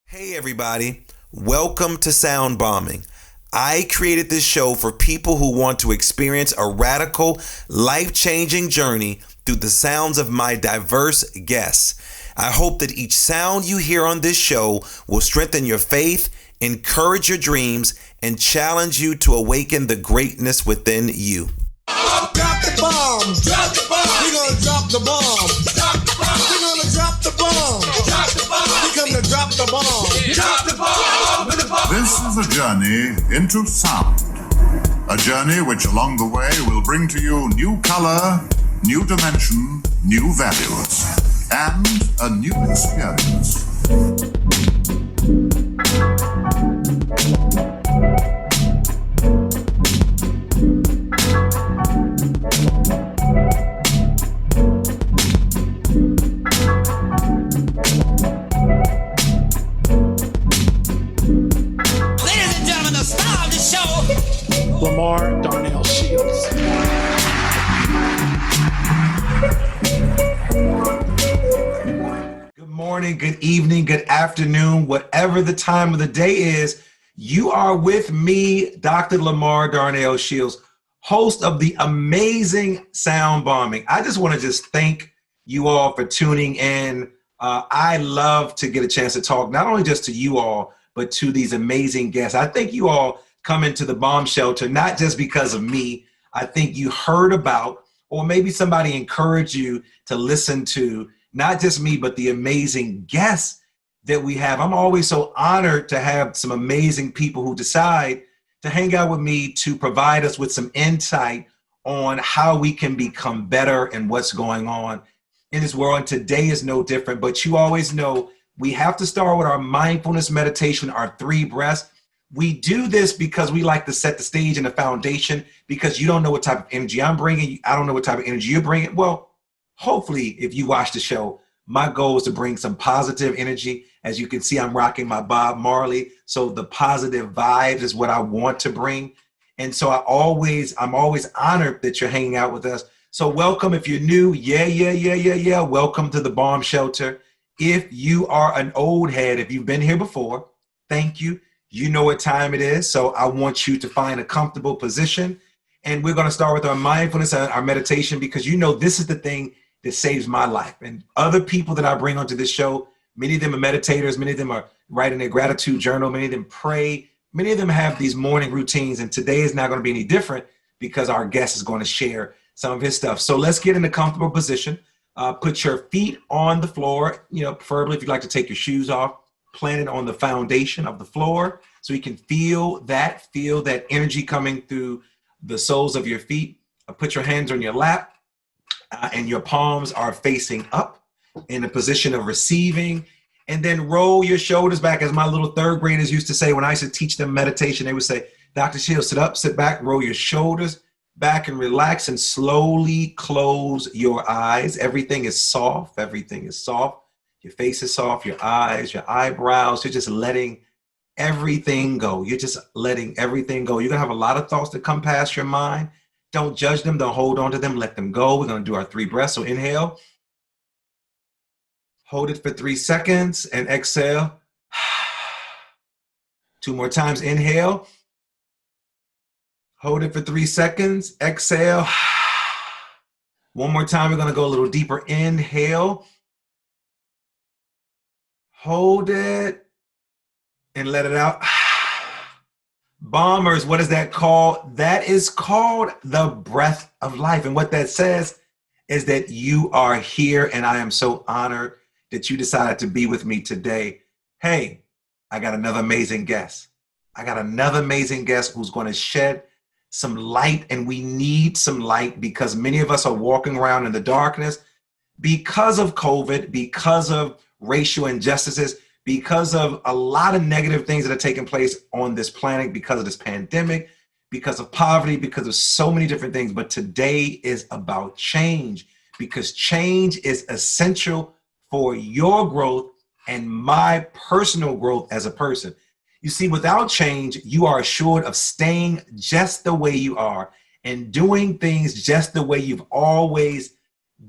Hey everybody, welcome to Sound Bombing. I created this show for people who want to experience a radical, life-changing journey through the sounds of my diverse guests. I hope that each sound you hear on this show will strengthen your faith, encourage your dreams, and challenge you to awaken the greatness within you. Drop the bomb. Drop the bomb. We're gonna drop the bomb. Drop the bomb. We're gonna drop the bomb. Drop the bomb. We come to drop the bomb. Drop the bomb. This is a journey into sound. A journey which along the way will bring to you new color, new dimension, new values, and a new experience. Lamar Darnell Shields. Good morning, good evening, good afternoon, whatever the time of the day is, you are with me, Dr. Lamar Darnell Shields, host of the amazing Sound Bombing. I just want to thank you all for tuning in. I love to get a chance to talk, not only just to you all, but to these amazing guests. I think you all come into the bomb shelter, not just because of me. I think you heard about, or maybe somebody encouraged you to listen to, not just me, but the amazing guests that we have. I'm always so honored to have some amazing people who decide to hang out with me to provide us with some insight on how we can become better and what's going on in this world. And today is no different, but you always know we have to start with our mindfulness meditation, our 3 breaths. We do this because we like to set the stage and the foundation, because you don't know what type of energy I'm bringing. I don't know what type of energy you're bringing. Well, hopefully, if you watch the show, my goal is to bring some positive energy. As you can see, I'm rocking my Bob Marley. So the positive vibes is what I want to bring. And so I'm always honored that you're hanging out with us. So welcome. If you're new, yeah. Welcome to the bomb shelter. If you are an old head, if you've been here before, thank you. You know what time it is, so I want you to find a comfortable position. And we're going to start with our mindfulness and our meditation, because you know this is the thing that saves my life. And other people that I bring onto this show, many of them are meditators, many of them are writing their gratitude journal, many of them pray, many of them have these morning routines, and today is not going to be any different because our guest is going to share some of his stuff. So let's get in a comfortable position. Put your feet on the floor, preferably if you'd like to take your shoes off. Plant it on the foundation of the floor so you can feel that energy coming through the soles of your feet. Put your hands on your lap and your palms are facing up in a position of receiving. And then roll your shoulders back, as my little 3rd graders used to say when I used to teach them meditation. They would say, Dr. Shields, sit up, sit back, roll your shoulders back and relax, and slowly close your eyes. Everything is soft. Everything is soft. Your face is soft, your eyes, your eyebrows. You're just letting everything go. You're just letting everything go. You're going to have a lot of thoughts that come past your mind. Don't judge them. Don't hold on to them. Let them go. We're going to do our 3 breaths. So inhale. Hold it for 3 seconds and exhale. 2 more times. Inhale. Hold it for 3 seconds. Exhale. 1 more time. We're going to go a little deeper. Inhale. Hold it and let it out. Bombers, what is that called? That is called the breath of life. And what that says is that you are here, and I am so honored that you decided to be with me today. Hey, I got another amazing guest. Who's going to shed some light, and we need some light because many of us are walking around in the darkness because of COVID, because of racial injustices, because of a lot of negative things that are taking place on this planet, because of this pandemic, because of poverty, because of so many different things. But today is about change, because change is essential for your growth and my personal growth as a person. You see, without change, you are assured of staying just the way you are and doing things just the way you've always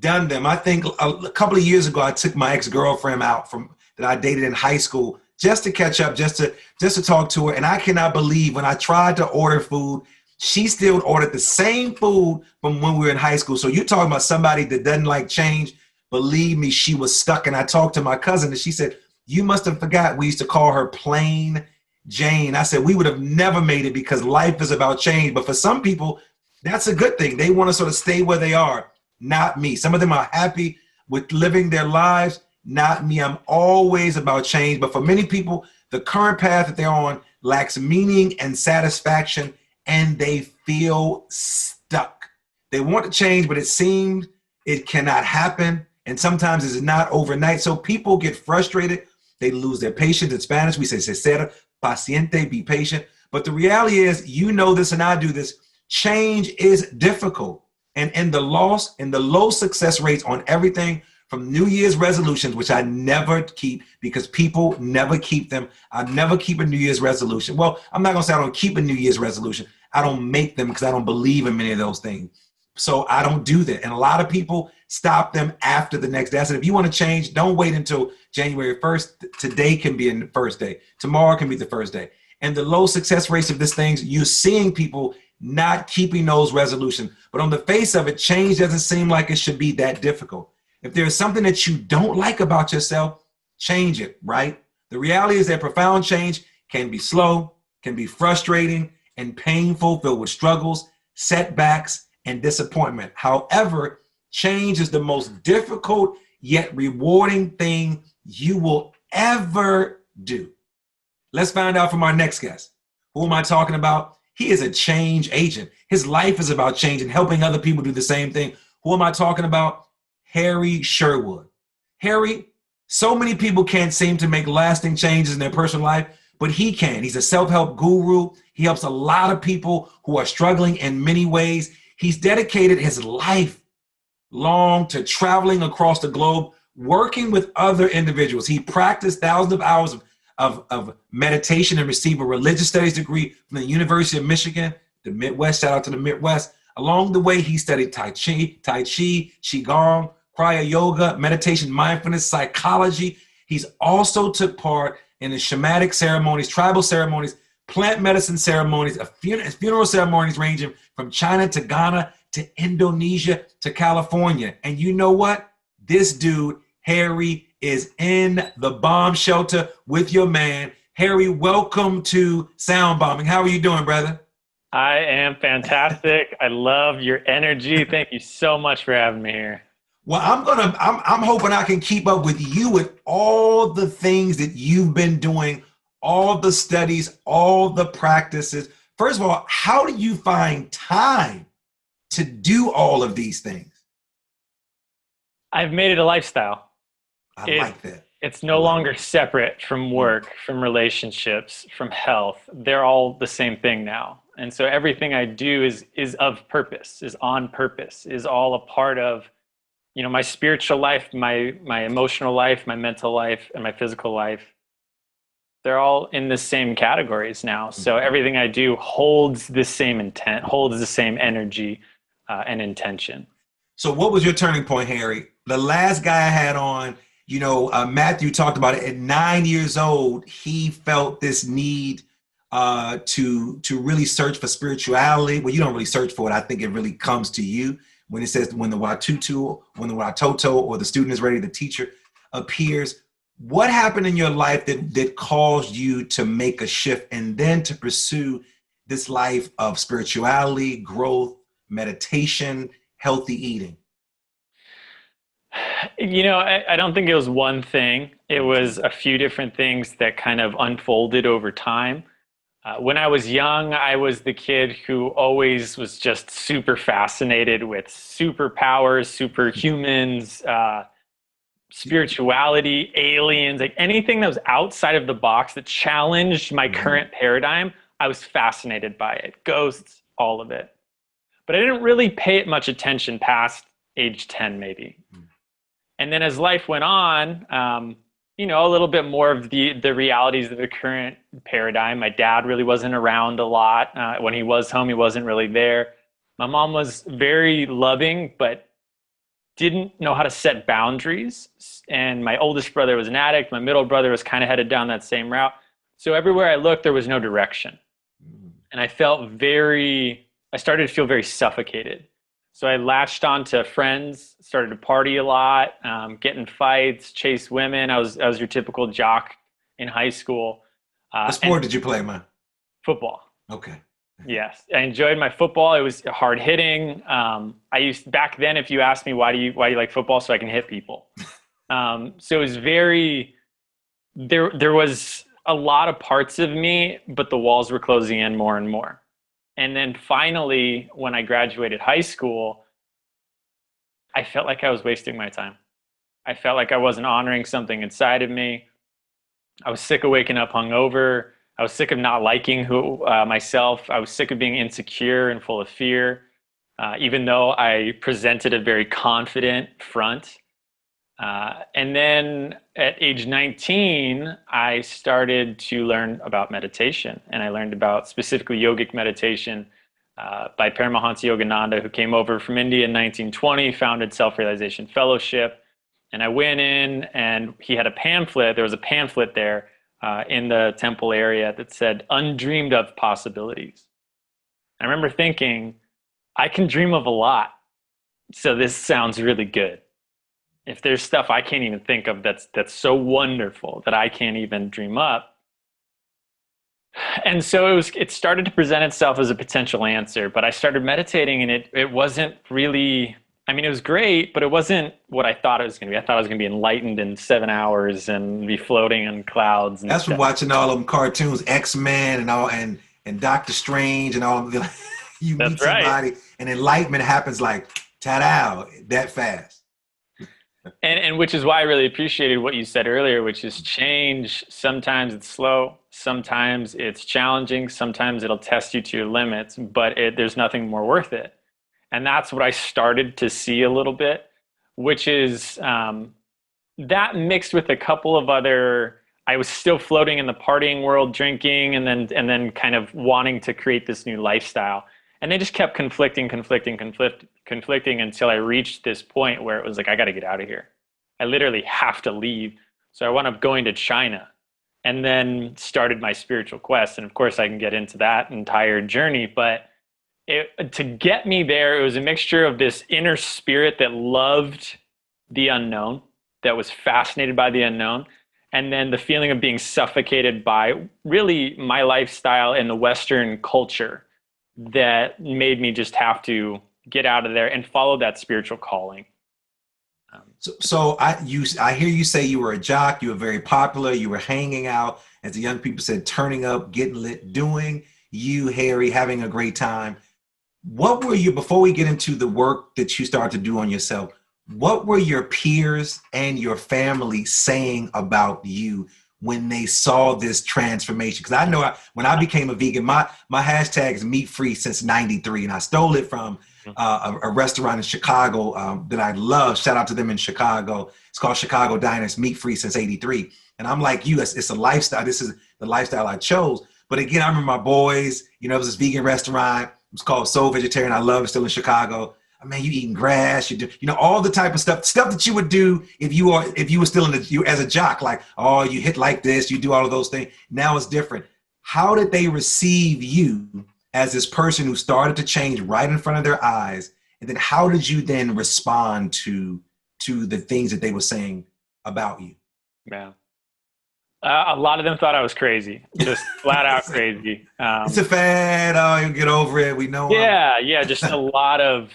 done them. I think a couple of years ago, I took my ex-girlfriend out that I dated in high school just to catch up, just to talk to her. And I cannot believe when I tried to order food, she still ordered the same food from when we were in high school. So you're talking about somebody that doesn't like change. Believe me, she was stuck. And I talked to my cousin and she said, you must have forgot we used to call her Plain Jane. I said, we would have never made it because life is about change. But for some people, that's a good thing. They want to sort of stay where they are. Not me. Some of them are happy with living their lives. Not me. I'm always about change. But for many people, the current path that they're on lacks meaning and satisfaction, and they feel stuck. They want to change, but it seems it cannot happen. And sometimes it's not overnight. So people get frustrated. They lose their patience. In Spanish, we say, ser paciente, be patient. But the reality is, you know this and I do this, change is difficult. And in the low success rates on everything from New Year's resolutions, which I never keep because people never keep them. I never keep a New Year's resolution. Well, I'm not going to say I don't keep a New Year's resolution. I don't make them because I don't believe in many of those things. So I don't do that. And a lot of people stop them after the next day. I said, if you want to change, don't wait until January 1st. Today can be the first day. Tomorrow can be the first day. And the low success rates of these things, you're seeing people not keeping those resolutions. But on the face of it, change doesn't seem like it should be that difficult. If there's something that you don't like about yourself, change it, right? The reality is that profound change can be slow, can be frustrating and painful, filled with struggles, setbacks, and disappointment. However, change is the most difficult yet rewarding thing you will ever do. Let's find out from our next guest. Who am I talking about? He is a change agent. His life is about change and helping other people do the same thing. Who am I talking about? Harry Sherwood. Harry, so many people can't seem to make lasting changes in their personal life, but he can. He's a self-help guru. He helps a lot of people who are struggling in many ways. He's dedicated his life long to traveling across the globe, working with other individuals. He practiced thousands of hours of meditation and received a religious studies degree from the University of Michigan, the Midwest. Shout out to the Midwest. Along the way, he studied Tai Chi, Qigong, Kriya Yoga, meditation, mindfulness, psychology. He's also took part in the shamanic ceremonies, tribal ceremonies, plant medicine ceremonies, funeral ceremonies ranging from China to Ghana to Indonesia to California. And you know what? This dude, Harry, is in the bomb shelter with your man. Harry, welcome to Sound Bombing. How are you doing, brother? I am fantastic. I love your energy. Thank you so much for having me here. Well, I'm hoping I can keep up with you with all the things that you've been doing, all the studies, all the practices. First of all, how do you find time to do all of these things? I've made it a lifestyle. I like that. It's no longer separate from work, from relationships, from health. They're all the same thing now. And so everything I do is of purpose, is on purpose, is all a part of, you know, my spiritual life, my emotional life, my mental life, and my physical life. They're all in the same categories now. So everything I do holds the same intent, holds the same energy and intention. So what was your turning point, Harry? The last guy I had on, you know, Matthew talked about it. At 9 years old, he felt this need to really search for spirituality. Well, you don't really search for it. I think it really comes to you when it says when the Watutu, when the Watoto, or the student is ready, the teacher appears. What happened in your life that caused you to make a shift and then to pursue this life of spirituality, growth, meditation, healthy eating? You know, I don't think it was one thing. It was a few different things that kind of unfolded over time. When I was young, I was the kid who always was just super fascinated with superpowers, superhumans, spirituality, aliens, like anything that was outside of the box that challenged my current paradigm. I was fascinated by it. Ghosts, all of it. But I didn't really pay it much attention past age 10, maybe. And then as life went on, you know, a little bit more of the realities of the current paradigm. My dad really wasn't around a lot. When he was home, he wasn't really there. My mom was very loving, but didn't know how to set boundaries. And my oldest brother was an addict. My middle brother was kind of headed down that same route. So everywhere I looked, there was no direction. And I started to feel very suffocated. So I latched on to friends, started to party a lot, get in fights, chase women. I was your typical jock in high school. What sport did you play, man? Football. Okay. Yes, I enjoyed my football. It was hard hitting. Back then, if you asked me why do you like football, so I can hit people. So it was there was a lot of parts of me, but the walls were closing in more and more. And then finally, when I graduated high school, I felt like I was wasting my time. I felt like I wasn't honoring something inside of me. I was sick of waking up hungover. I was sick of not liking myself. I was sick of being insecure and full of fear, even though I presented a very confident front. And then at age 19, I started to learn about meditation. And I learned about specifically yogic meditation by Paramahansa Yogananda, who came over from India in 1920, founded Self-Realization Fellowship. And I went in, and he had a pamphlet. There was a pamphlet there in the temple area that said undreamed of possibilities. I remember thinking, I can dream of a lot. So this sounds really good. If there's stuff I can't even think of that's so wonderful that I can't even dream up. And so it started to present itself as a potential answer, but I started meditating, and it wasn't really, I mean, it was great, but it wasn't what I thought it was going to be. I thought I was going to be enlightened in 7 hours and be floating in clouds. And that's from watching all them cartoons, X-Men and all, and Doctor Strange and all. You meet somebody, and enlightenment happens like ta-da, that fast. And which is why I really appreciated what you said earlier, which is change. Sometimes it's slow, sometimes it's challenging, sometimes it'll test you to your limits, but there's nothing more worth it. And that's what I started to see a little bit, which is that mixed with a couple of other, I was still floating in the partying world, drinking, and then kind of wanting to create this new lifestyle. And they just kept conflicting until I reached this point where it was like, I got to get out of here. I literally have to leave. So I wound up going to China and then started my spiritual quest. And of course, I can get into that entire journey. But to get me there, it was a mixture of this inner spirit that loved the unknown, that was fascinated by the unknown, and then the feeling of being suffocated by really my lifestyle and the Western culture that made me just have to get out of there and follow that spiritual calling. So I hear you say you were a jock, you were very popular, you were hanging out, as the young people said, turning up, getting lit, doing you, Harry, having a great time. What were you, before we get into the work that you started to do on yourself, what were your peers and your family saying about you when they saw this transformation? Because I know when I became a vegan, my hashtag is meat free since '93, and I stole it from a restaurant in Chicago that I love. Shout out to them in Chicago. It's called Chicago Diners, meat free since '83. And I'm like you, it's a lifestyle. This is the lifestyle I chose. But again, I remember my boys, it was this vegan restaurant. It was called Soul Vegetarian. I love it, still in Chicago. I mean, you eating grass, you do, all the type of stuff that you would do if you were still you as a jock, like, oh, you hit like this, you do all of those things. Now it's different. How did they receive you as this person who started to change right in front of their eyes? And then how did you then respond to the things that they were saying about you? Yeah. A lot of them thought I was crazy, just flat out crazy. It's a fad. Oh, you'll get over it. We know. Yeah. Just a lot of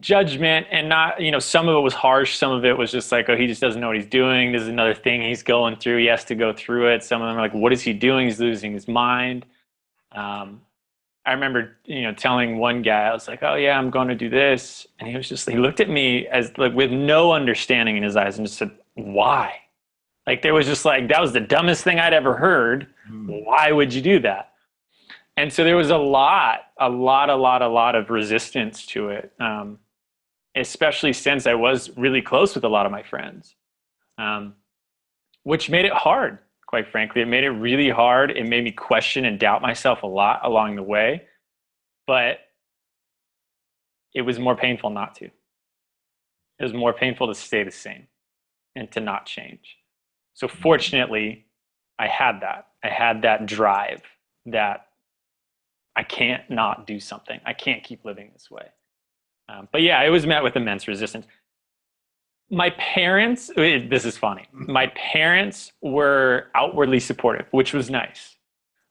judgment, and not, some of it was harsh. Some of it was just like, oh, he just doesn't know what he's doing. There's another thing he's going through. He has to go through it. Some of them are like, what is he doing? He's losing his mind. I remember, telling one guy, I was like, oh yeah, I'm going to do this. And he looked at me as like with no understanding in his eyes and just said, why? Like, there was just like, that was the dumbest thing I'd ever heard. Why would you do that? And so there was a lot of resistance to it, especially since I was really close with a lot of my friends, which made it hard, quite frankly. It made it really hard. It made me question and doubt myself a lot along the way, but it was more painful not to. It was more painful to stay the same and to not change. So fortunately, I had that. I had that drive that I can't not do something. I can't keep living this way. But yeah, it was met with immense resistance. My parents, this is funny. My parents were outwardly supportive, which was nice.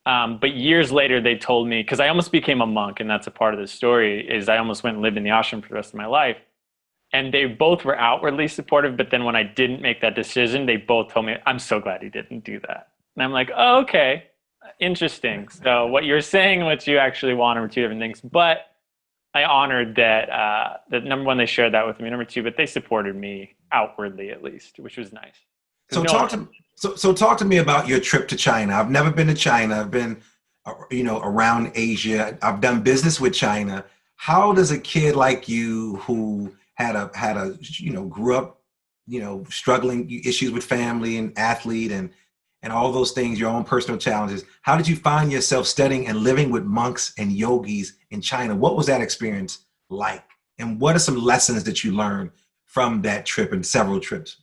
But years later, they told me, because I almost became a monk, and that's a part of the story, is I almost went and lived in the ashram for the rest of my life. And they both were outwardly supportive, but then when I didn't make that decision, they both told me, I'm so glad you didn't do that. And I'm like, oh, okay, interesting. So what you're saying and what you actually want are two different things. But I honored that, that number one, they shared that with me. Number two, but they supported me outwardly at least, which was nice. So talk to me about your trip to China. I've never been to China. I've been, around Asia. I've done business with China. How does a kid like you who had a grew up, struggling issues with family and athlete and all those things, your own personal challenges, how did you find yourself studying and living with monks and yogis in China? What was that experience like? And what are some lessons that you learned from that trip and several trips?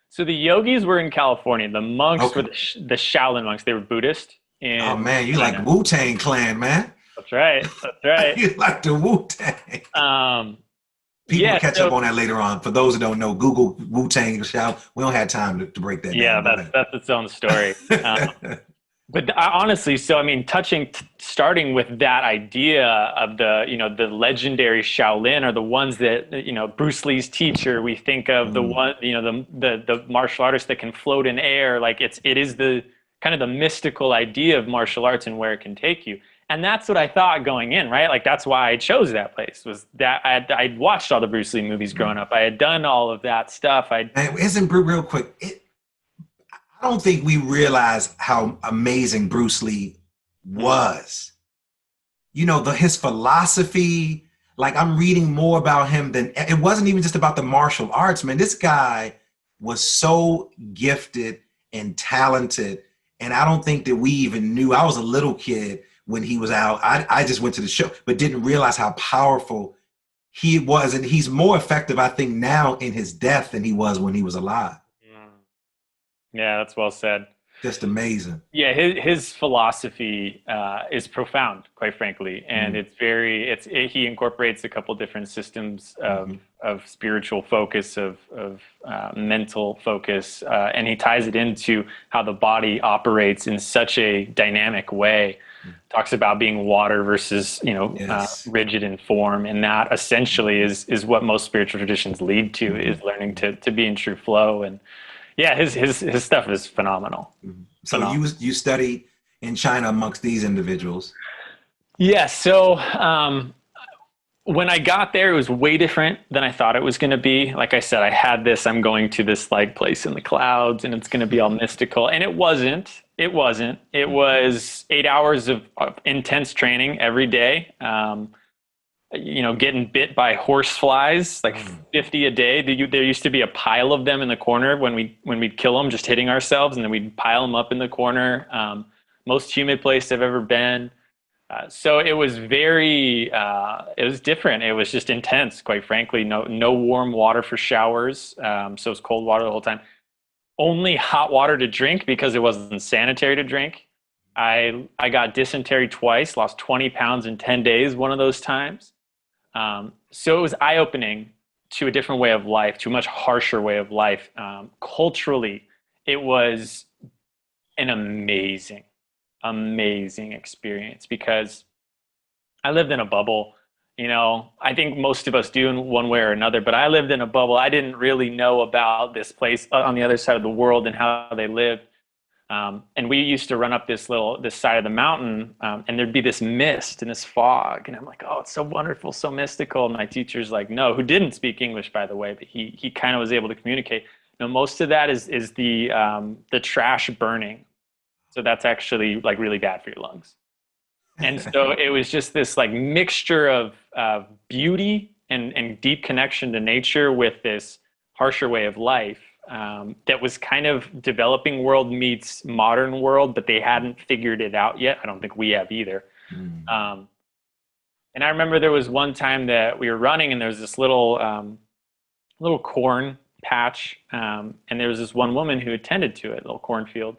So the yogis were in California. The monks were the Shaolin monks. They were Buddhist. Oh man, you like Wu-Tang Clan, man. That's right. That's right. You like the Wu-Tang. People will catch up on that later on. For those who don't know, Google Wu-Tang Shaolin. We don't have time to break that down. Yeah, that's its own story. But honestly, so I mean, starting with that idea of the legendary Shaolin are the ones that, Bruce Lee's teacher, we think of the one, the martial artist that can float in air. Like it is the kind of the mystical idea of martial arts and where it can take you. And that's what I thought going in, right? Like that's why I chose that place, was that I'd watched all the Bruce Lee movies growing up. I had done all of that stuff. Real quick, I don't think we realize how amazing Bruce Lee was. His philosophy, like I'm reading more about him than, it wasn't even just about the martial arts, man. This guy was so gifted and talented. And I don't think that we even knew. I was a little kid when he was out. I just went to the show, but didn't realize how powerful he was. And he's more effective, I think, now in his death than he was when he was alive. Yeah, that's well said. Just amazing. Yeah, his philosophy is profound, quite frankly, and he incorporates a couple different systems of spiritual focus, of mental focus, and he ties it into how the body operates in such a dynamic way. Talks about being water versus rigid in form, and that essentially is what most spiritual traditions lead to, is learning to be in true flow. And yeah, his stuff is phenomenal. So you studied in China amongst these individuals. Yeah. So when I got there, it was way different than I thought it was going to be. Like I said, I had I'm going to this like place in the clouds and it's going to be all mystical. And it wasn't. It was 8 hours of intense training every day. Getting bit by horse flies, like 50 a day. There used to be a pile of them in the corner when we'd kill them, just hitting ourselves, and then we'd pile them up in the corner. Most humid place I've ever been. So it was it was different. It was just intense, quite frankly. No warm water for showers. So it was cold water the whole time. Only hot water to drink because it wasn't sanitary to drink. I got dysentery twice, lost 20 pounds in 10 days, one of those times. So it was eye-opening to a different way of life, to a much harsher way of life. Culturally, it was an amazing experience because I lived in a bubble. I think most of us do in one way or another, but I lived in a bubble. I didn't really know about this place on the other side of the world and how they lived. And we used to run up this side of the mountain, and there'd be this mist and this fog. And I'm like, oh, it's so wonderful, so mystical. And my teacher's like, no, who didn't speak English, by the way, but he kind of was able to communicate. Most of that is the trash burning. So that's actually like really bad for your lungs. And so it was just this like mixture of beauty and deep connection to nature with this harsher way of life. That was kind of developing world meets modern world, but they hadn't figured it out yet. I don't think we have either. And I remember there was one time that we were running and there was this little corn patch. And there was this one woman who attended to it, little cornfield.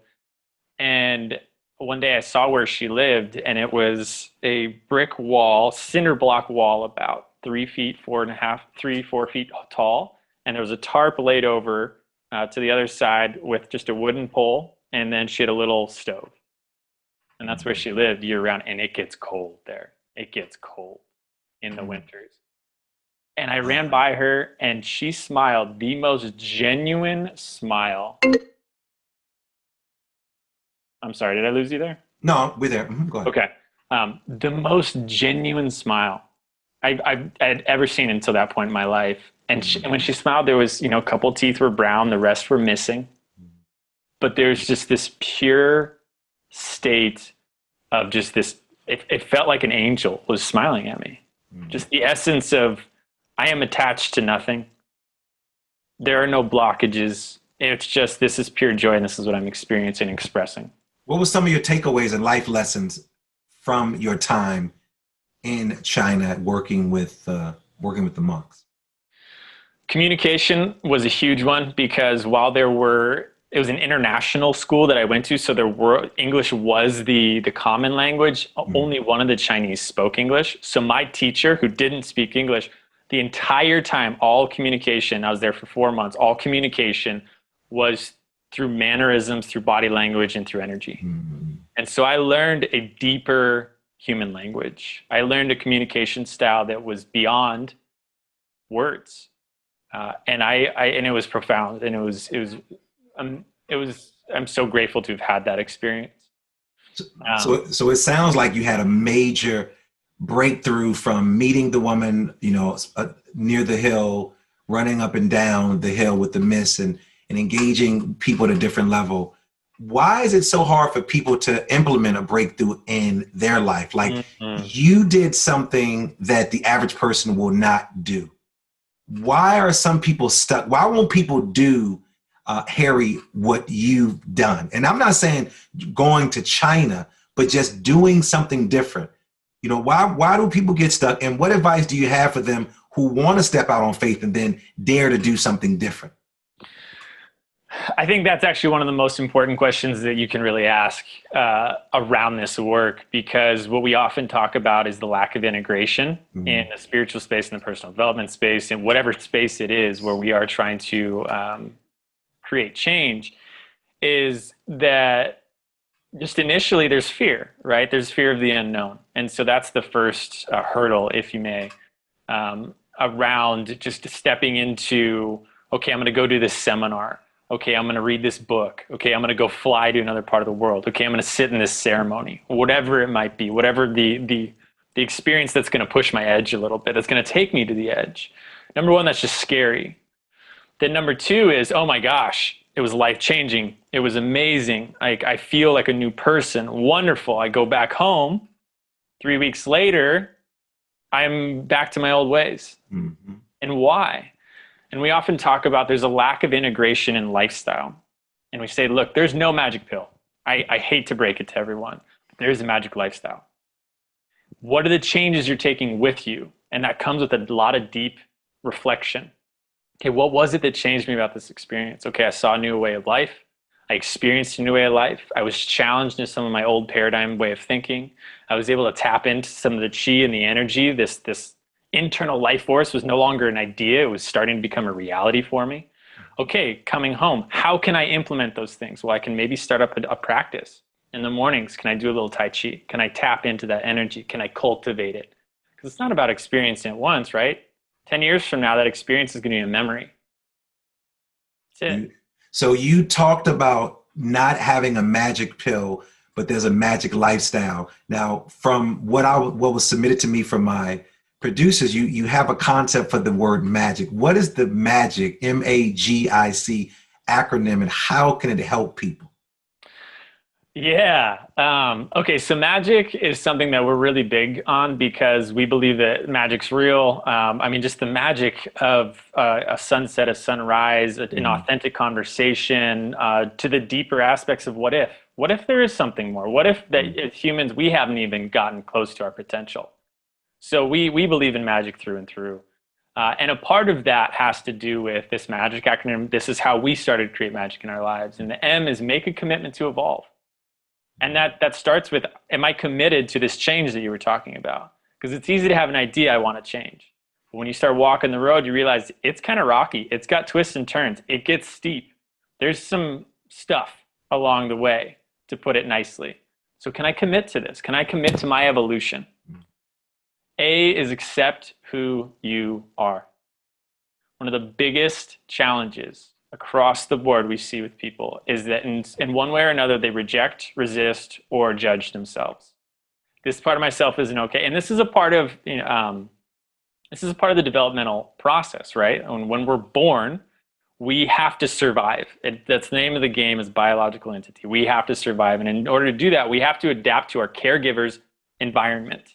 And one day I saw where she lived, and it was a brick wall, cinder block wall, about 3 feet, 4.5, 4 feet tall. And there was a tarp laid over to the other side with just a wooden pole. And then she had a little stove. And that's where she lived year round. And it gets cold there. It gets cold in the winters. And I ran by her, and she smiled the most genuine smile. I'm sorry, did I lose you there? No, we're there. Go ahead. Okay. The most genuine smile I had ever seen until that point in my life. And when she smiled, there was, a couple teeth were brown, the rest were missing. But there's just this pure state of just this, it felt like an angel was smiling at me. Just the essence of, I am attached to nothing. There are no blockages. It's just, this is pure joy, and this is what I'm experiencing and expressing. What were some of your takeaways and life lessons from your time in China working with the monks? Communication was a huge one, because while it was an international school that I went to, so English was the common language. Only one of the Chinese spoke English. So my teacher, who didn't speak English, the entire time, all communication, I was there for 4 months, all communication was through mannerisms, through body language, and through energy. And so I learned a deeper human language. I learned a communication style that was beyond words. And it was profound, and I'm so grateful to have had that experience. So it sounds like you had a major breakthrough from meeting the woman, near the hill, running up and down the hill with the mist, and engaging people at a different level. Why is it so hard for people to implement a breakthrough in their life? Like, you did something that the average person will not do. Why are some people stuck? Why won't people do, Harry, what you've done? And I'm not saying going to China, but just doing something different. Why do people get stuck? And what advice do you have for them who want to step out on faith and then dare to do something different? I think that's actually one of the most important questions that you can really ask around this work, because what we often talk about is the lack of integration in the spiritual space, in the personal development space, in whatever space it is where we are trying to create change, is that just initially there's fear, right? There's fear of the unknown. And so that's the first hurdle, if you may, around just stepping into, okay, I'm going to go do this seminar. Okay, I'm going to read this book. Okay, I'm going to go fly to another part of the world. Okay, I'm going to sit in this ceremony, whatever it might be, whatever the experience that's going to push my edge a little bit, that's going to take me to the edge. Number one, that's just scary. Then number two is, oh my gosh, it was life-changing. It was amazing. I feel like a new person. Wonderful. I go back home. 3 weeks later, I'm back to my old ways. And why? And we often talk about there's a lack of integration in lifestyle. And we say, look, there's no magic pill. I hate to break it to everyone, but there is a magic lifestyle. What are the changes you're taking with you? And that comes with a lot of deep reflection. Okay, what was it that changed me about this experience? Okay, I saw a new way of life. I experienced a new way of life. I was challenged in some of my old paradigm way of thinking. I was able to tap into some of the chi and the energy. This internal life force was no longer an idea. It was starting to become a reality for me. Okay, coming home, how can I implement those things? Well, I can maybe start up a practice. In the mornings, can I do a little Tai Chi? Can I tap into that energy? Can I cultivate it? Because it's not about experiencing it once, right? 10 years from now, that experience is going to be a memory. That's it. So you talked about not having a magic pill, but there's a magic lifestyle. Now, from what was submitted to me from my producers, you have a concept for the word magic. What is the magic, MAGIC acronym, and how can it help people? Yeah. Okay. So magic is something that we're really big on because we believe that magic's real. Just the magic of a sunset, a sunrise, an authentic conversation, to the deeper aspects of what if. What if there is something more? What if that as humans, we haven't even gotten close to our potential? So we believe in magic through and through. And a part of that has to do with this magic acronym. This is how we started to create magic in our lives. And the M is make a commitment to evolve. And that starts with, am I committed to this change that you were talking about? Because it's easy to have an idea, I want to change. But when you start walking the road, you realize it's kind of rocky. It's got twists and turns. It gets steep. There's some stuff along the way, to put it nicely. So can I commit to this? Can I commit to my evolution? A is accept who you are. One of the biggest challenges across the board we see with people is that in one way or another, they reject, resist, or judge themselves. This part of myself isn't okay. And this is a part of, this is a part of the developmental process, right? When we're born, we have to survive. That's the name of the game, is biological entity. We have to survive. And in order to do that, we have to adapt to our caregiver's environment.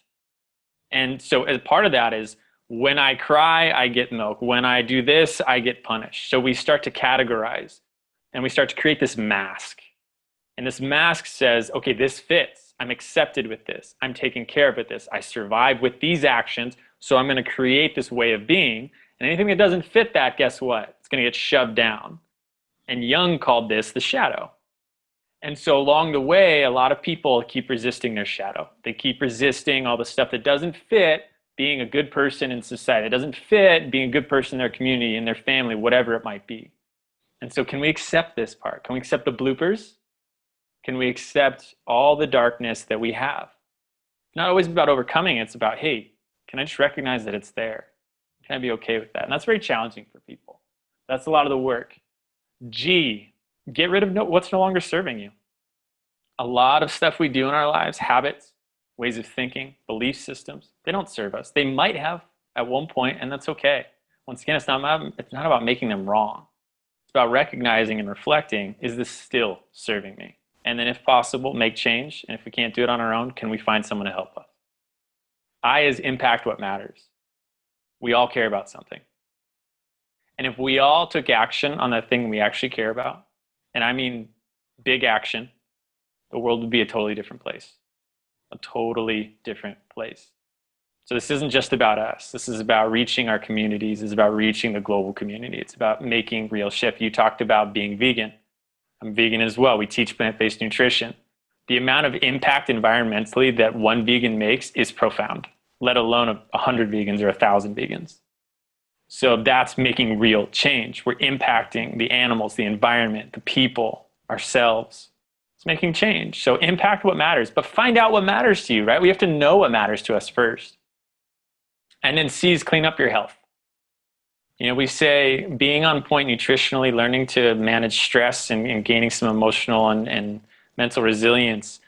And so as part of that is, when I cry, I get milk. When I do this, I get punished. So we start to categorize and we start to create this mask. And this mask says, okay, this fits. I'm accepted with this. I'm taken care of with this. I survive with these actions. So I'm going to create this way of being. And anything that doesn't fit that, guess what? It's going to get shoved down. And Jung called this the shadow. And so along the way, a lot of people keep resisting their shadow. They keep resisting all the stuff that doesn't fit being a good person in society. It doesn't fit being a good person in their community, in their family, whatever it might be. And so can we accept this part? Can we accept the bloopers? Can we accept all the darkness that we have? It's not always about overcoming. It's about, hey, can I just recognize that it's there? Can I be okay with that? And that's very challenging for people. That's a lot of the work. G, get rid of what's no longer serving you. A lot of stuff we do in our lives, habits, ways of thinking, belief systems, they don't serve us. They might have at one point, and that's okay. Once again, it's not about making them wrong. It's about recognizing and reflecting, is this still serving me? And then if possible, make change. And if we can't do it on our own, can we find someone to help us? I is impact what matters. We all care about something. And if we all took action on that thing we actually care about, and I mean big action, the world would be a totally different place. A totally different place. So this isn't just about us. This is about reaching our communities. It's about reaching the global community. It's about making real shift. You talked about being vegan. I'm vegan as well. We teach plant-based nutrition. The amount of impact environmentally that one vegan makes is profound, let alone 100 vegans or 1,000 vegans. So that's making real change. We're impacting the animals, the environment, the people, ourselves. It's making change. So impact what matters, but find out what matters to you, right? We have to know what matters to us first. And then C is clean up your health. You know, we say being on point nutritionally, learning to manage stress and gaining some emotional and mental resilience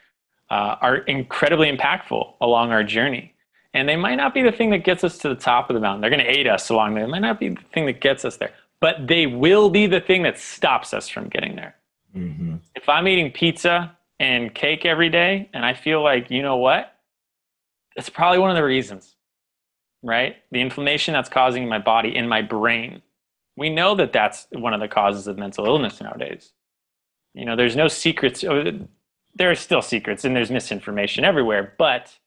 are incredibly impactful along our journey. And they might not be the thing that gets us to the top of the mountain. They're going to aid us along there. It might not be the thing that gets us there, but they will be the thing that stops us from getting there. Mm-hmm. If I'm eating pizza and cake every day and I feel like, you know what? That's probably one of the reasons, right? The inflammation that's causing my body in my brain. We know that that's one of the causes of mental illness nowadays. You know, there's no secrets. There are still secrets and there's misinformation everywhere, but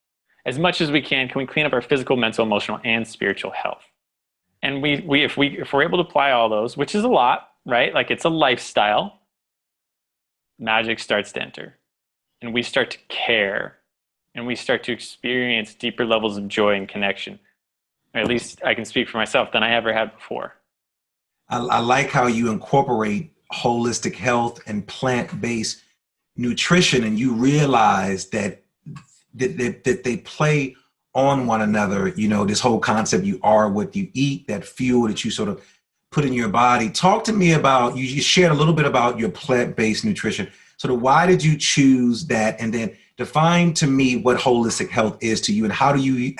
as much as we can we clean up our physical, mental, emotional, and spiritual health? And if we're able to apply all those, which is a lot, right? Like it's a lifestyle, magic starts to enter. And we start to care. And we start to experience deeper levels of joy and connection. Or at least I can speak for myself than I ever had before. I like how you incorporate holistic health and plant-based nutrition, and you realize that they play on one another. You know, this whole concept, you are what you eat, that fuel that you sort of put in your body. Talk to me about, you shared a little bit about your plant-based nutrition. Sort of why did you choose that? And then define to me what holistic health is to you, and how do you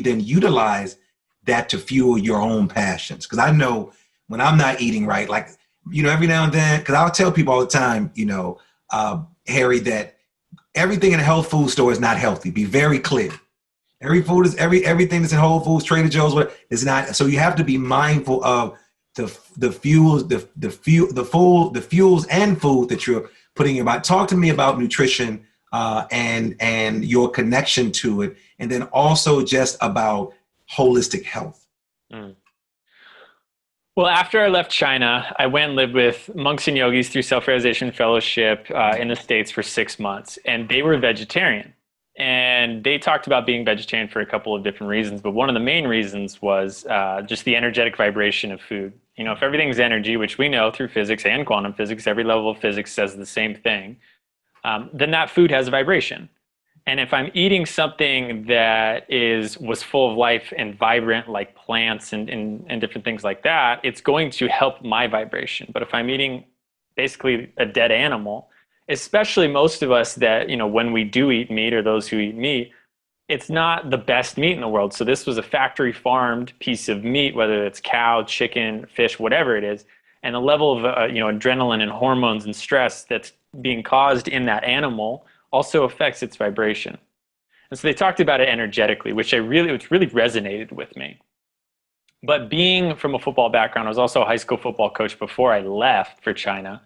then utilize that to fuel your own passions? Because I know when I'm not eating right, like, you know, every now and then, because I'll tell people all the time, you know, Harry, that everything in a health food store is not healthy. Be very clear. Everything that's in Whole Foods, Trader Joe's, is not. So you have to be mindful of the fuels and food that you're putting in your body. Talk to me about nutrition and your connection to it, and then also just about holistic health? Mm. Well, after I left China, I went and lived with monks and yogis through Self-Realization Fellowship in the States for 6 months, and they were vegetarian. And they talked about being vegetarian for a couple of different reasons, but one of the main reasons was just the energetic vibration of food. You know, if everything's energy, which we know through physics and quantum physics, every level of physics says the same thing, then that food has a vibration. And if I'm eating something that was full of life and vibrant, like plants and different things like that, it's going to help my vibration. But if I'm eating basically a dead animal, especially most of us that, you know, when we do eat meat, or those who eat meat, it's not the best meat in the world. So this was a factory farmed piece of meat, whether it's cow, chicken, fish, whatever it is. And the level of adrenaline and hormones and stress that's being caused in that animal also affects its vibration. And so they talked about it energetically, which really resonated with me. But being from a football background, I was also a high school football coach before I left for China.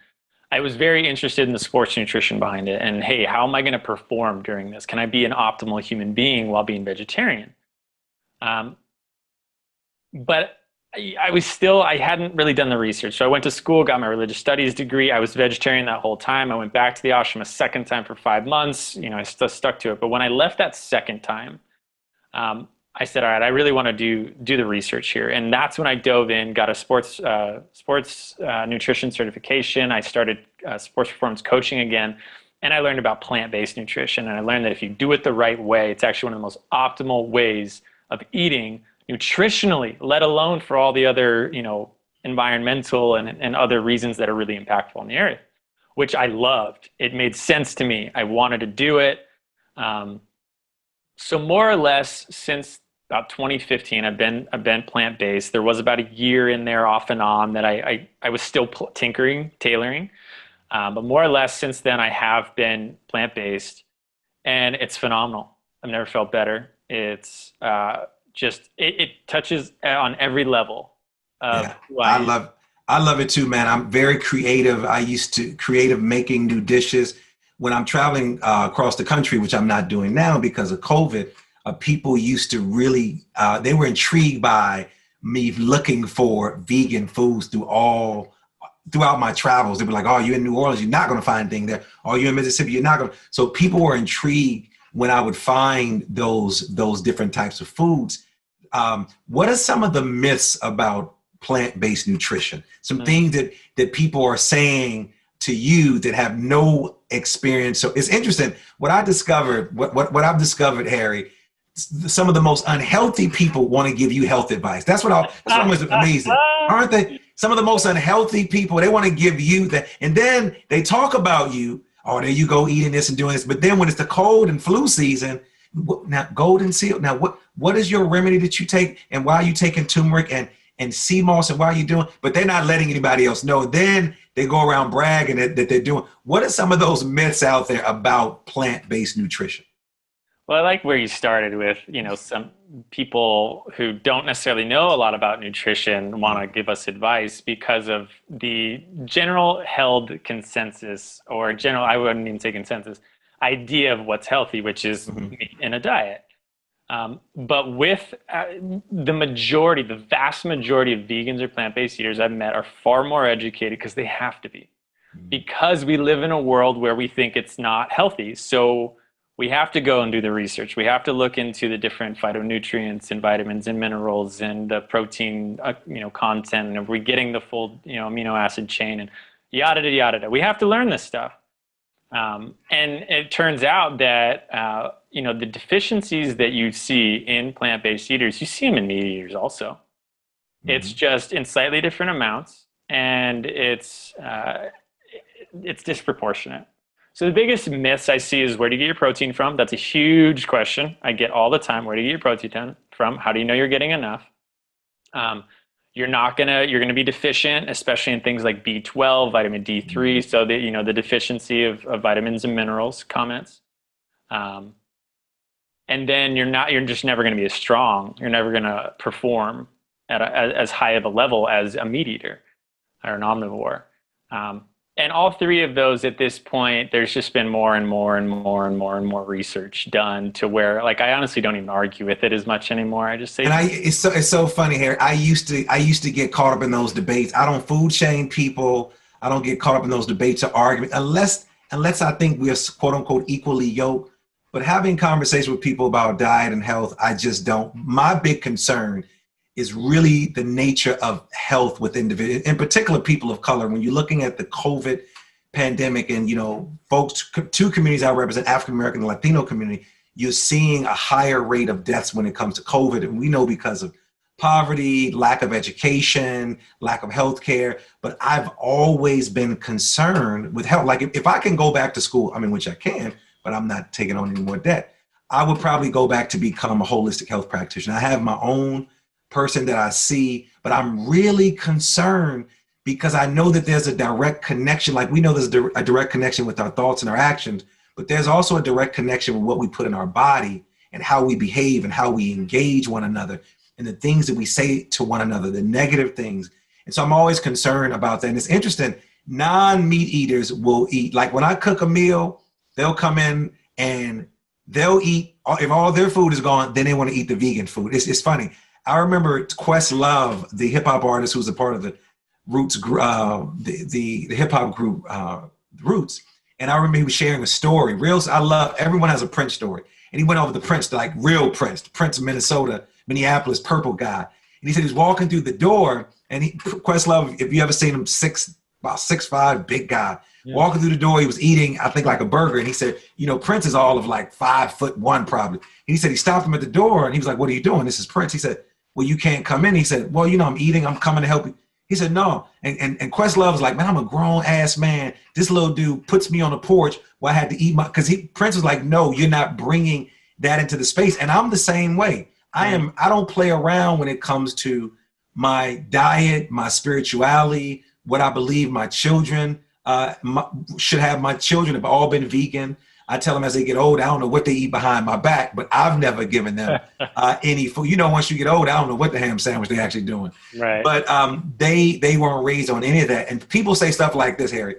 I was very interested in the sports nutrition behind it. And hey, how am I going to perform during this? Can I be an optimal human being while being vegetarian? But I hadn't really done the research. So I went to school, got my religious studies degree. I was vegetarian that whole time. I went back to the ashram a second time for 5 months. You know, I still stuck to it. But when I left that second time, I said, all right, I really want to do the research here. And that's when I dove in, got a sports nutrition certification. I started sports performance coaching again. And I learned about plant-based nutrition. And I learned that if you do it the right way, it's actually one of the most optimal ways of eating nutritionally, let alone for all the other, you know, environmental and other reasons that are really impactful in the area, which I loved. It made sense to me. I wanted to do it. So more or less since about 2015, I've been plant-based. There was about a year in there off and on that I was still tailoring. But more or less since then, I have been plant-based, and it's phenomenal. I've never felt better. It's it touches on every level of who I am. I love it too, man. I'm very creative. I used to creative making new dishes. When I'm traveling across the country, which I'm not doing now because of COVID, people used to really, they were intrigued by me looking for vegan foods throughout my travels. They'd be like, oh, you're in New Orleans, you're not going to find anything there. Oh, you're in Mississippi, you're not going to. So people were intrigued when I would find those different types of foods. What are some of the myths about plant-based nutrition? Some things that people are saying to you that have no experience. So it's interesting. What I've discovered, Harry, some of the most unhealthy people want to give you health advice. That's what was amazing. Aren't they? Some of the most unhealthy people, they want to give you that. And then they talk about you. Oh, there you go eating this and doing this. But then when it's the cold and flu season, now golden seal. Now what is your remedy that you take, and why are you taking turmeric and sea moss, and why are you doing? But they're not letting anybody else know. Then they go around bragging that they're doing. What are some of those myths out there about plant-based nutrition? Well, I like where you started with, you know, some people who don't necessarily know a lot about nutrition want to give us advice because of the general held consensus, or general, I wouldn't even say consensus, idea of what's healthy, which is meat in a diet. But with the vast majority of vegans or plant-based eaters I've met are far more educated because they have to be. Because we live in a world where we think it's not healthy. So we have to go and do the research. We have to look into the different phytonutrients and vitamins and minerals and the protein, content. And are we getting the full, amino acid chain and yada, yada, yada. We have to learn this stuff. And it turns out that, the deficiencies that you see in plant-based eaters, you see them in meat eaters also. It's just in slightly different amounts, and it's disproportionate. So the biggest myths I see is, where do you get your protein from? That's a huge question I get all the time. Where do you get your protein from? How do you know you're getting enough? You're going to be deficient, especially in things like B12, vitamin D3. So the deficiency of vitamins and minerals comments. And then you're just never going to be as strong. You're never going to perform at as high of a level as a meat eater or an omnivore. And all three of those at this point, there's just been more and more and more and more and more research done to where, like, I honestly don't even argue with it as much anymore. I just say, and it's so funny, Harry. I used to get caught up in those debates. I don't food shame people. I don't get caught up in those debates or arguments unless I think we are quote unquote equally yoked. But having conversations with people about diet and health, I just don't. My big concern is really the nature of health with individuals, in particular people of color. When you're looking at the COVID pandemic and, folks, two communities I represent, African American and Latino community, you're seeing a higher rate of deaths when it comes to COVID. And we know because of poverty, lack of education, lack of health care. But I've always been concerned with health. Like if I can go back to school, which I can, but I'm not taking on any more debt, I would probably go back to become a holistic health practitioner. I have my own person that I see, but I'm really concerned because I know that there's a direct connection. Like we know there's a direct connection with our thoughts and our actions, but there's also a direct connection with what we put in our body and how we behave and how we engage one another and the things that we say to one another, the negative things. And so I'm always concerned about that. And it's interesting, non-meat eaters will eat. Like when I cook a meal, they'll come in and they'll eat. If all their food is gone, then they want to eat the vegan food. It's funny. I remember Questlove, the hip hop artist who's a part of the Roots, the hip hop group Roots. And I remember he was sharing a story. Everyone has a Prince story. And he went over the Prince, like real Prince, the Prince of Minnesota, Minneapolis, purple guy. And he said he was walking through the door and Questlove, if you ever seen him, about 6'5", big guy, walking through the door, he was eating, I think like a burger. And he said, Prince is all of like 5'1" probably. And he said, he stopped him at the door and he was like, "What are you doing? This is Prince." He said, "Well, you can't come in." He said, "Well, I'm eating, I'm coming to help you." He said, "No." And Questlove was like, "Man, I'm a grown ass man. This little dude puts me on the porch where I had to eat because Prince was like, "No, you're not bringing that into the space." And I'm the same way. I don't play around when it comes to my diet, my spirituality, what I believe my children should have. My children have all been vegan. I tell them as they get old, I don't know what they eat behind my back, but I've never given them any food. Once you get old, I don't know what the ham sandwich they're actually doing. Right. But they weren't raised on any of that. And people say stuff like this, Harry,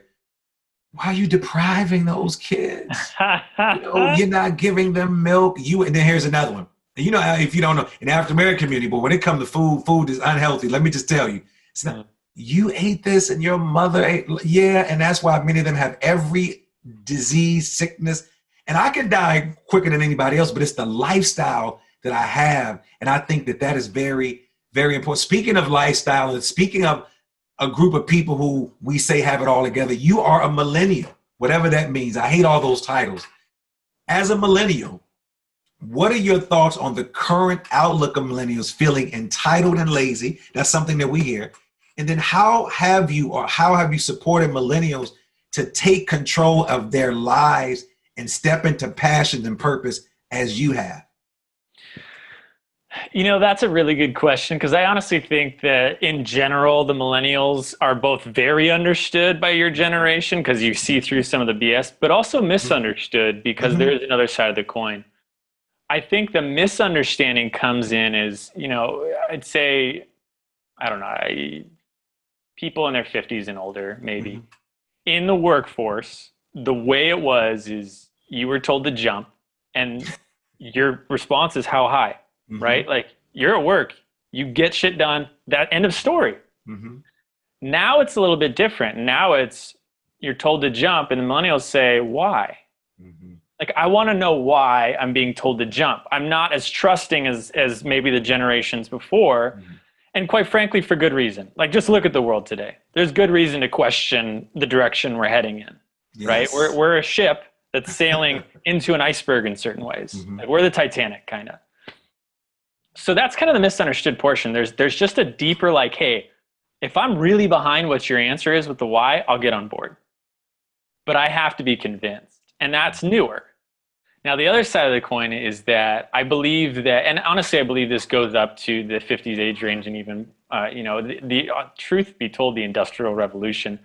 "Why are you depriving those kids? You're not giving them milk." And then here's another one. And if you don't know, in the African American community, but when it comes to food is unhealthy. Let me just tell you, it's not. You ate this and your mother ate. Yeah, and that's why many of them have every disease, sickness. And I can die quicker than anybody else, but it's the lifestyle that I have. And I think that is very, very important. Speaking of lifestyle and speaking of a group of people who we say have it all together, you are a millennial, whatever that means. I hate all those titles. As a millennial, what are your thoughts on the current outlook of millennials feeling entitled and lazy? That's something that we hear. And then how have you supported millennials to take control of their lives and step into passion and purpose as you have? That's a really good question because I honestly think that in general, the millennials are both very understood by your generation because you see through some of the BS, but also misunderstood because there is another side of the coin. I think the misunderstanding comes in as, I'd say, I don't know, people in their 50s and older, maybe. In the workforce, the way it was is you were told to jump and your response is how high, right? Like you're at work, you get shit done, that end of story. Now it's a little bit different. Now you're told to jump and the millennials say, why? Like, I want to know why I'm being told to jump. I'm not as trusting as maybe the generations before. And quite frankly, for good reason. Like, just look at the world today. There's good reason to question the direction we're heading in, right? We're a ship that's sailing into an iceberg in certain ways. Like, we're the Titanic, kind of. So that's kind of the misunderstood portion. There's just a deeper, like, hey, if I'm really behind what your answer is with the why, I'll get on board. But I have to be convinced. And that's newer. Now, the other side of the coin is that I believe that, and honestly, I believe this goes up to the 50s age range and even, the truth be told, the Industrial Revolution.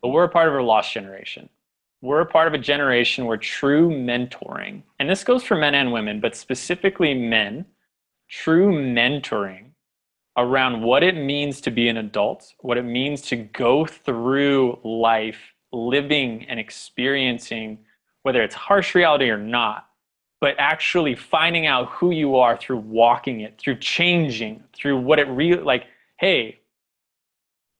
But we're a part of a lost generation. We're a part of a generation where true mentoring, and this goes for men and women, but specifically men, true mentoring around what it means to be an adult, what it means to go through life living and experiencing, whether it's harsh reality or not, but actually finding out who you are through walking it, through changing, through what it really, like, hey,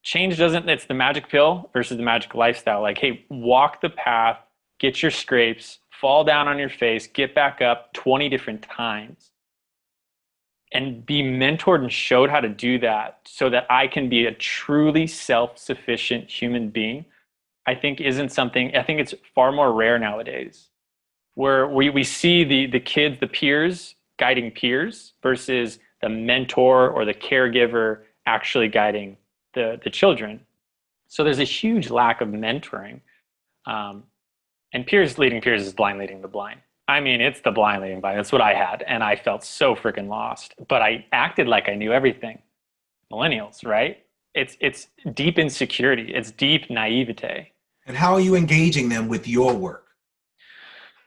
change doesn't, it's the magic pill versus the magic lifestyle. Like, hey, walk the path, get your scrapes, fall down on your face, get back up 20 different times, and be mentored and showed how to do that so that I can be a truly self-sufficient human being, I think isn't something, I think it's far more rare nowadays, where we see the kids, the peers guiding peers versus the mentor or the caregiver actually guiding the children. So there's a huge lack of mentoring. And peers leading peers is blind leading the blind. I mean, it's the blind leading blind. That's what I had. And I felt so freaking lost. But I acted like I knew everything. Millennials, right? It's deep insecurity. It's deep naivete. And how are you engaging them with your work?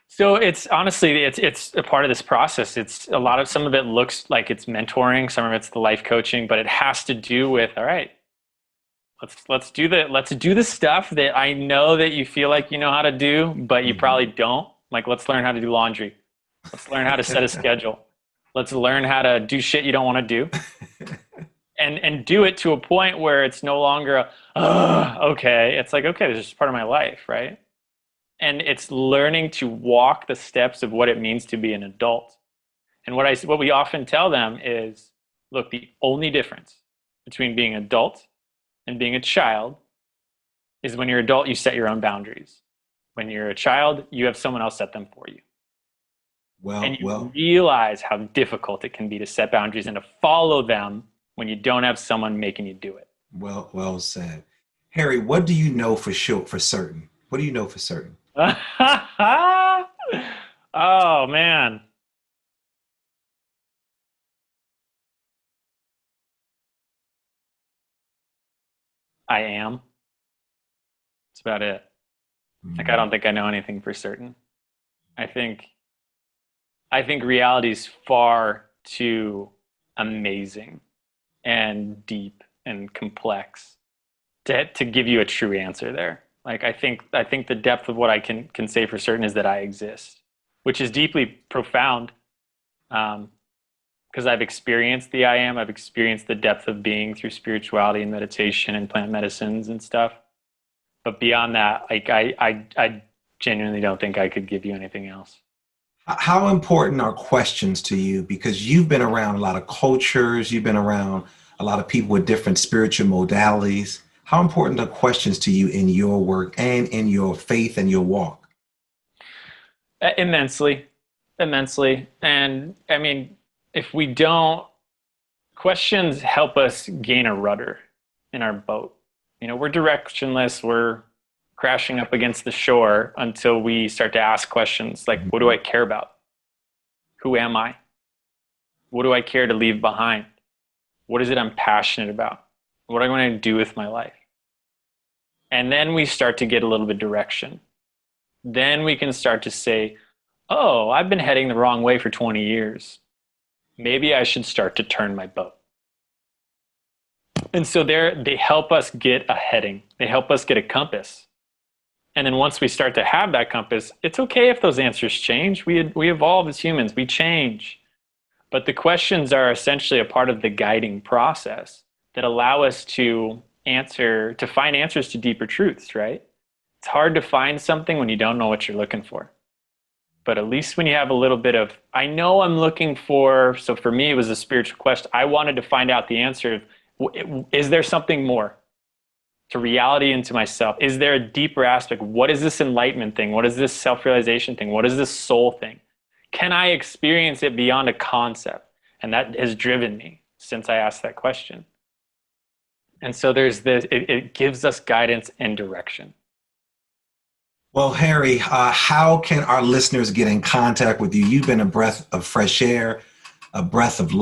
So it's honestly, it's a part of this process. It's a lot of, some of it looks like it's mentoring, some of it's the life coaching, but it has to do with, all right, let's do the stuff that I know that you feel like you know how to do, but you probably don't. Like, let's learn how to do laundry. Let's learn how to set a schedule. Let's learn how to do shit you don't want to do. And do it to a point where it's no longer okay. It's like, okay, this is just part of my life, right? And it's learning to walk the steps of what it means to be an adult. And what we often tell them is, look, the only difference between being an adult and being a child is when you're an adult, you set your own boundaries. When you're a child, you have someone else set them for you. And you realize how difficult it can be to set boundaries and to follow them when you don't have someone making you do it. Well said. Harry, what do you know for sure, for certain? What do you know for certain? Oh, man. I am. That's about it. Like, I don't think I know anything for certain. I think reality is far too amazing and deep and complex to give you a true answer there. Like, I think the depth of what I can say for certain is that I exist, which is deeply profound, because I've experienced the I am. I've experienced the depth of being through spirituality and meditation and plant medicines and stuff. But beyond that, like, I genuinely don't think I could give you anything else. How important are questions to you? Because you've been around a lot of cultures, you've been around a lot of people with different spiritual modalities. How important are questions to you in your work and in your faith and your walk? Immensely. And I mean, if we don't, questions help us gain a rudder in our boat. You know, we're directionless, we're crashing up against the shore until we start to ask questions like, what do I care about? Who am I? What do I care to leave behind? What is it I'm passionate about? What am I going to do with my life? And then we start to get a little bit of direction. Then we can start to say, oh, I've been heading the wrong way for 20 years. Maybe I should start to turn my boat. And so they help us get a heading. They help us get a compass. And then once we start to have that compass, it's okay if those answers change. We evolve as humans. We change. But the questions are essentially a part of the guiding process that allow us to find answers to deeper truths, right? It's hard to find something when you don't know what you're looking for. But at least when you have a little bit of, I know I'm looking for, so for me, it was a spiritual quest. I wanted to find out the answer of, is there something more to reality and to myself? Is there a deeper aspect? What is this enlightenment thing? What is this self-realization thing? What is this soul thing? Can I experience it beyond a concept? And that has driven me since I asked that question. And so there's this, it gives us guidance and direction. Well, Harry, how can our listeners get in contact with you? You've been a breath of fresh air, a breath of,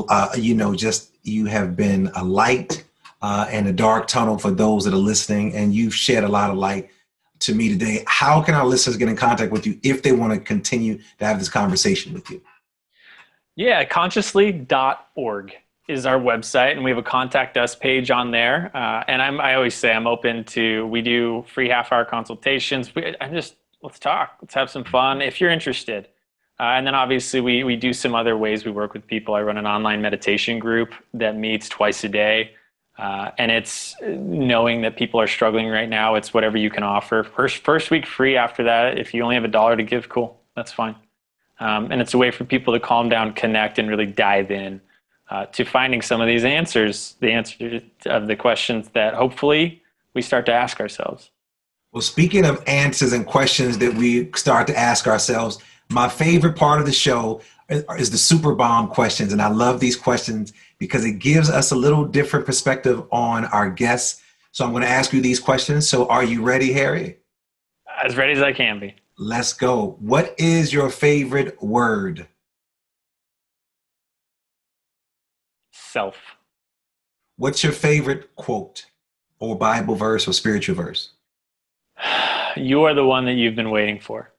you have been a light in a dark tunnel for those that are listening, and you've shed a lot of light to me today. How can our listeners get in contact with you if they want to continue to have this conversation with you? Yeah, consciously.org. is our website, and we have a contact us page on there. And I always say I'm open to, we do free half-hour consultations. Let's talk. Let's have some fun if you're interested. And then obviously we do some other ways we work with people. I run an online meditation group that meets twice a day. And it's knowing that people are struggling right now. It's whatever you can offer. First week free. After that, if you only have $1 to give, cool. That's fine. And it's a way for people to calm down, connect, and really dive in to finding some of these answers, the answers of the questions that hopefully we start to ask ourselves. Well, speaking of answers and questions that we start to ask ourselves, my favorite part of the show is the super bomb questions. And I love these questions because it gives us a little different perspective on our guests. So I'm going to ask you these questions. So are you ready, Harry? As ready as I can be. Let's go. What is your favorite word? Self. What's your favorite quote or Bible verse or spiritual verse? You are the one that you've been waiting for.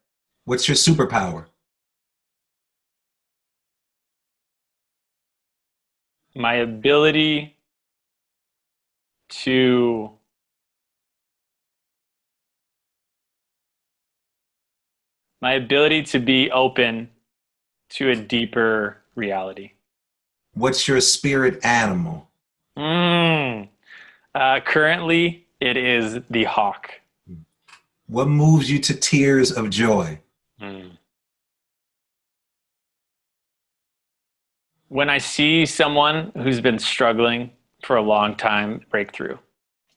What's your superpower? My ability to be open to a deeper reality. What's your spirit animal? Currently, it is the hawk. What moves you to tears of joy? When I see someone who's been struggling for a long time break through.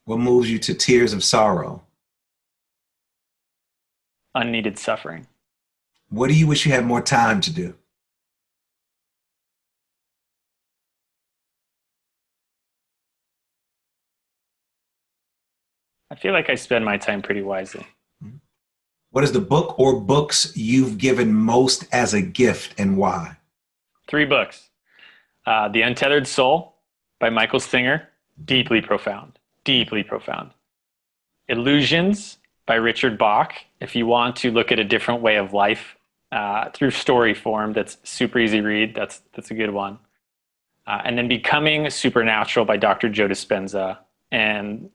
What moves you to tears of sorrow? Unneeded suffering. What do you wish you had more time to do? I feel like I spend my time pretty wisely. What is the book or books you've given most as a gift and why? 3 books. The Untethered Soul by Michael Singer. Deeply profound. Deeply profound. Illusions by Richard Bach. If you want to look at a different way of life through story form, that's super easy read. That's a good one. And then Becoming Supernatural by Dr. Joe Dispenza. And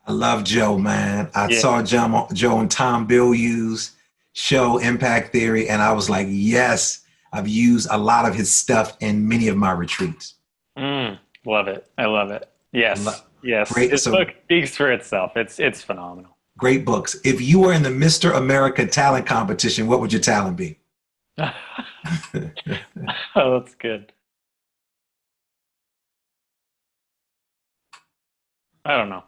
I love Joe, man. I saw Joe and Tom Bilyeu's show Impact Theory, and I was like, yes, I've used a lot of his stuff in many of my retreats. Love it. I love it. Yes. Yes. Great. His book speaks for itself. It's phenomenal. Great books. If you were in the Mr. America talent competition, what would your talent be? Oh, that's good. I don't know.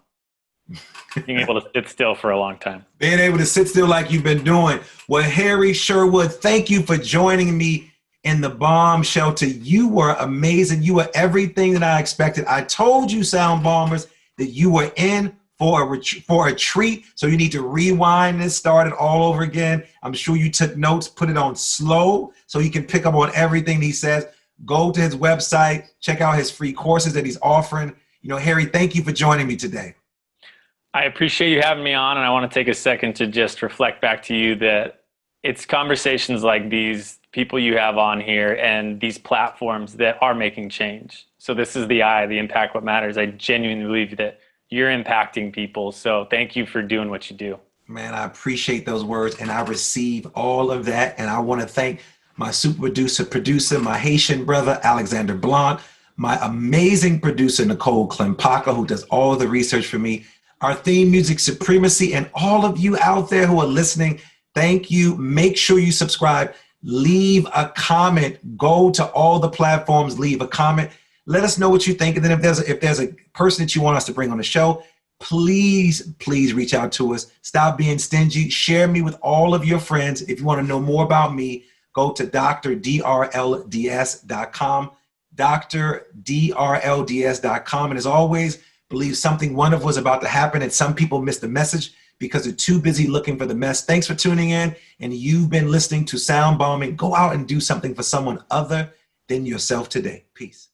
Being able to sit still for a long time. Being able to sit still like you've been doing. Well, Harry Sherwood, thank you for joining me in the bomb shelter. You were amazing. You were everything that I expected. I told you, Sound Bombers, that you were in for a treat. So you need to rewind and start it all over again. I'm sure you took notes, put it on slow so you can pick up on everything he says. Go to his website, check out his free courses that he's offering. You know, Harry, thank you for joining me today. I appreciate you having me on, and I want to take a second to just reflect back to you that it's conversations like these, people you have on here, and these platforms that are making change. So this is the impact, what matters. I genuinely believe that you're impacting people. So thank you for doing what you do. Man, I appreciate those words, and I receive all of that. And I want to thank my super producer, my Haitian brother, Alexander Blanc, my amazing producer, Nicole Klempaka, who does all the research for me, our theme music, Supremacy, and all of you out there who are listening, thank you. Make sure you subscribe. Leave a comment. Go to all the platforms. Leave a comment. Let us know what you think. And then if there's a person that you want us to bring on the show, please reach out to us. Stop being stingy. Share me with all of your friends. If you want to know more about me, go to drdrlds.com, drdrlds.com. And as always, believe something wonderful is about to happen, and some people miss the message because they're too busy looking for the mess. Thanks for tuning in, and you've been listening to Sound Bombing. Go out and do something for someone other than yourself today. Peace.